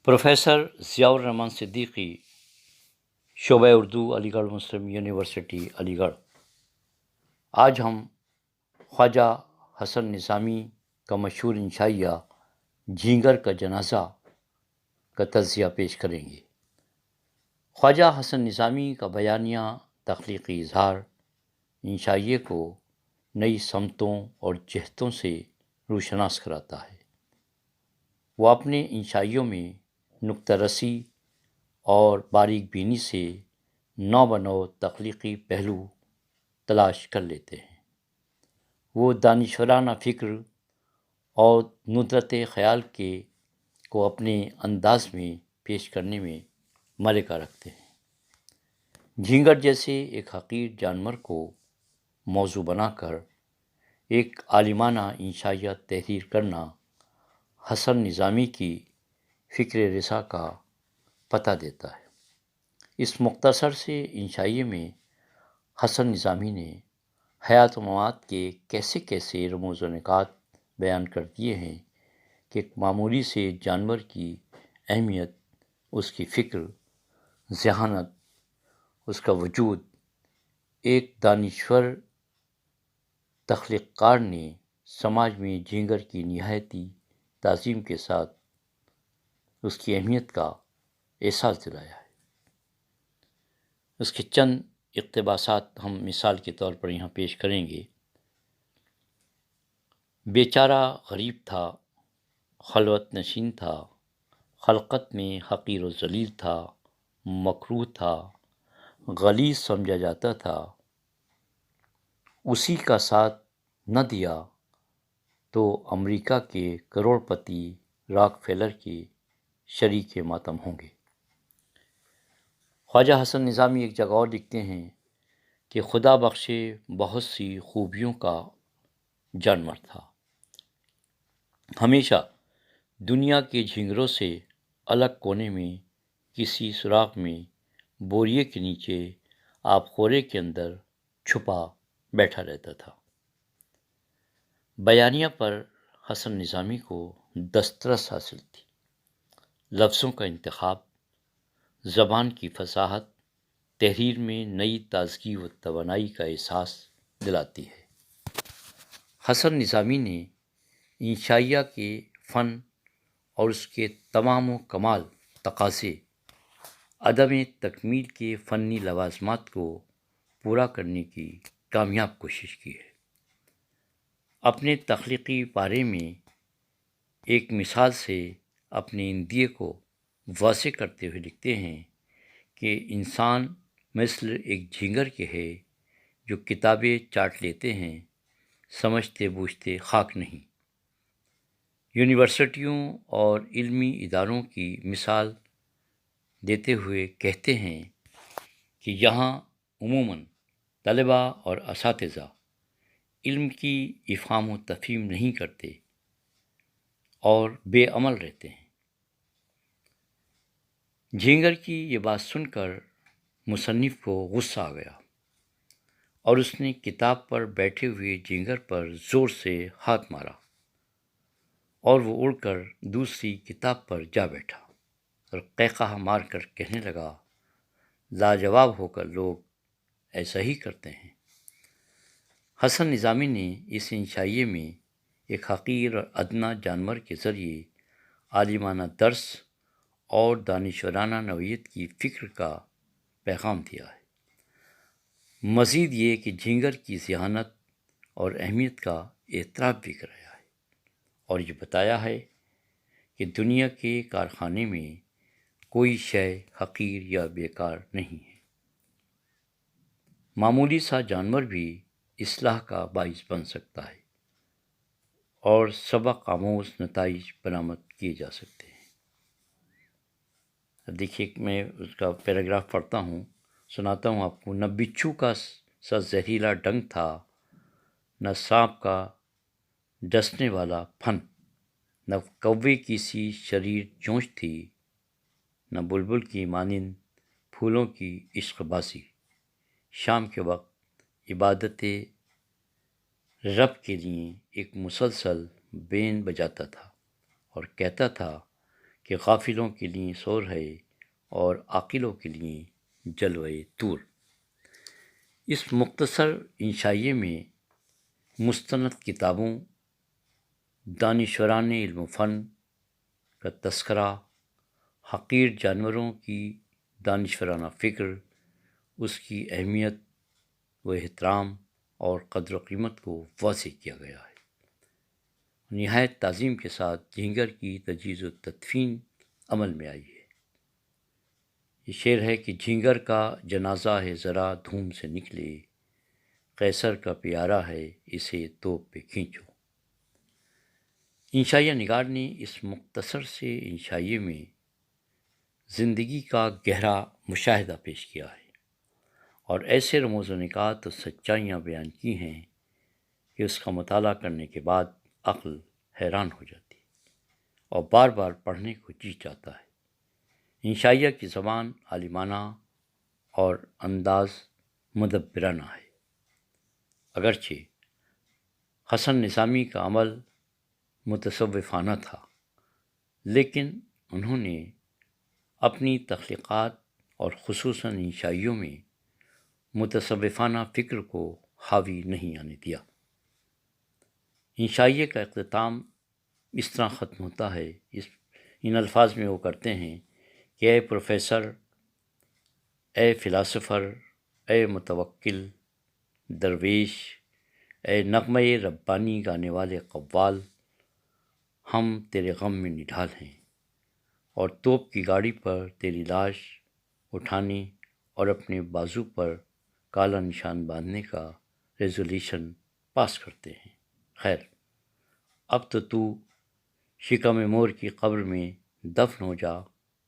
Professor Zia الرحمن صدیقی، شعبہ اردو، علی گڑھ مسلم یونیورسٹی علی گڑھ۔ آج ہم خواجہ حسن نظامی کا مشہور انشائیہ جھینگر کا جنازہ کا تجزیہ پیش کریں گے۔ خواجہ حسن نظامی کا بیانیہ تخلیقی اظہار انشائیے کو نئی سمتوں اور جہتوں سے روشناس کراتا ہے۔ وہ اپنے انشائیوں میں نکتہ رسی اور باریک بینی سے نو بنو تخلیقی پہلو تلاش کر لیتے ہیں۔ وہ دانشورانہ فکر اور ندرت خیال کو اپنے انداز میں پیش کرنے میں ملکہ رکھتے ہیں۔ جھینگر جیسے ایک حقیر جانور کو موضوع بنا کر ایک عالمانہ انشائیہ تحریر کرنا حسن نظامی کی فکر رسا کا پتہ دیتا ہے۔ اس مختصر سے انشائیے میں حسن نظامی نے حیات و موات کے کیسے کیسے رموز و نکات بیان کر دیے ہیں کہ ایک معمولی سے جانور کی اہمیت، اس کی فکر، ذہانت، اس کا وجود ایک دانشور تخلیق کار نے سماج میں جھینگر کی نہایتی تعظیم کے ساتھ اس کی اہمیت کا احساس دلایا ہے۔ اس کے چند اقتباسات ہم مثال کے طور پر یہاں پیش کریں گے۔ بیچارہ غریب تھا، خلوت نشین تھا، خلقت میں حقیر و ذلیل تھا، مکروہ تھا، غلیظ سمجھا جاتا تھا، اسی کا ساتھ نہ دیا تو امریکہ کے کروڑ پتی راک فیلر کے شریک ماتم ہوں گے۔ خواجہ حسن نظامی ایک جگہ اور لکھتے ہیں کہ خدا بخشے بہت سی خوبیوں کا جانور تھا، ہمیشہ دنیا کے جھینگروں سے الگ کونے میں کسی سوراخ میں بوریے کے نیچے آب خورے کے اندر چھپا بیٹھا رہتا تھا۔ بیانیہ پر حسن نظامی کو دسترس حاصل تھی۔ لفظوں کا انتخاب، زبان کی فصاحت تحریر میں نئی تازگی و توانائی کا احساس دلاتی ہے۔ حسن نظامی نے انشائیہ کے فن اور اس کے تمام و کمال تقاضے، عدم تکمیل کے فنی لوازمات کو پورا کرنے کی کامیاب کوشش کی ہے۔ اپنے تخلیقی پارے میں ایک مثال سے اپنے اندیے کو واضح کرتے ہوئے لکھتے ہیں کہ انسان مثل ایک جھینگر کے ہے جو کتابیں چاٹ لیتے ہیں، سمجھتے بوجھتے خاک نہیں۔ یونیورسٹیوں اور علمی اداروں کی مثال دیتے ہوئے کہتے ہیں کہ یہاں عموماً طلباء اور اساتذہ علم کی افہام و تفہیم نہیں کرتے اور بے عمل رہتے ہیں۔ جھینگر کی یہ بات سن کر مصنف کو غصہ آ گیا اور اس نے کتاب پر بیٹھے ہوئے جھینگر پر زور سے ہاتھ مارا اور وہ اڑ کر دوسری کتاب پر جا بیٹھا اور قہقہہ مار کر کہنے لگا، لاجواب ہو کر لوگ ایسا ہی کرتے ہیں۔ حسن نظامی نے اس انشائیے میں ایک حقیر اور ادنیٰ جانور کے ذریعے عالمانہ درس اور دانشورانہ نوعیت کی فکر کا پیغام دیا ہے۔ مزید یہ کہ جھینگر کی ذہانت اور اہمیت کا اعتراف بھی کرایا ہے اور یہ بتایا ہے کہ دنیا کے کارخانے میں کوئی شے حقیر یا بیکار نہیں ہے۔ معمولی سا جانور بھی اصلاح کا باعث بن سکتا ہے اور سبق آموز نتائج برآمد کیے جا سکتے ہیں۔ اب دیکھیے میں اس کا پیراگراف پڑھتا ہوں، سناتا ہوں آپ کو۔ نہ بچھو کا سا زہریلا ڈنگ تھا، نہ سانپ کا ڈسنے والا پھن، نہ کوے کی سی شریر چونچ تھی، نہ بلبل کی مانند پھولوں کی عشق بازی۔ شام کے وقت عبادت رب کے لیے ایک مسلسل بین بجاتا تھا اور کہتا تھا کہ غافلوں کے لیے سور ہے اور عاقلوں کے لیے جلوہ طور۔ اس مختصر انشائیے میں مستند کتابوں، دانشوران علم و فن کا تذکرہ، حقیر جانوروں کی دانشورانہ فکر، اس کی اہمیت و احترام اور قدر و قیمت کو واضح کیا گیا ہے۔ نہایت تعظیم کے ساتھ جھینگر کی تجہیز و تدفین عمل میں آئی ہے۔ یہ شعر ہے کہ جھینگر کا جنازہ ہے ذرا دھوم سے نکلے، قیصر کا پیارا ہے اسے توپ پہ کھینچو۔ انشائیہ نگار نے اس مختصر سے انشائیے میں زندگی کا گہرا مشاہدہ پیش کیا ہے اور ایسے رموز و نکات اور سچائیاں بیان کی ہیں کہ اس کا مطالعہ کرنے کے بعد عقل حیران ہو جاتی ہے اور بار بار پڑھنے کو جی چاہتا ہے۔ انشائیہ کی زبان عالمانہ اور انداز مدبرانہ ہے۔ اگرچہ حسن نظامی کا عمل متصوفانہ تھا، لیکن انہوں نے اپنی تخلیقات اور خصوصاً انشائیوں میں متصوفانہ فکر کو حاوی نہیں آنے دیا۔ انشائیے کا اختتام اس طرح ختم ہوتا ہے، ان الفاظ میں وہ کرتے ہیں کہ اے پروفیسر، اے فلاسفر، اے متوکل درویش، اے نغمہ ربانی گانے والے قوال، ہم تیرے غم میں نڈھال ہیں اور توپ کی گاڑی پر تیری لاش اٹھانے اور اپنے بازو پر کالا نشان باندھنے کا ریزولیوشن پاس کرتے ہیں۔ خیر، اب تو شکم مور کی قبر میں دفن ہو جا،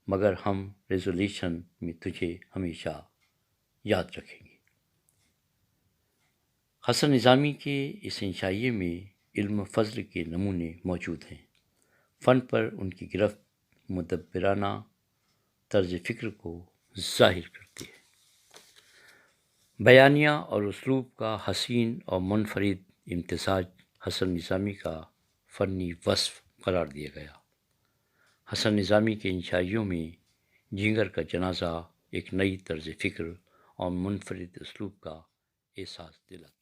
مگر ہم ریزولیوشن میں تجھے ہمیشہ یاد رکھیں گے۔ حسن نظامی کے اس انشائیے میں علم و فضل کے نمونے موجود ہیں۔ فن پر ان کی گرفت مدبرانہ طرز فکر کو ظاہر کرتی ہے۔ بیانیہ اور اسلوب کا حسین اور منفرد امتزاج حسن نظامی کا فنی وصف قرار دیا گیا۔ حسن نظامی کے انشائیوں میں جھینگر کا جنازہ ایک نئی طرز فکر اور منفرد اسلوب کا احساس دلاتا ہے۔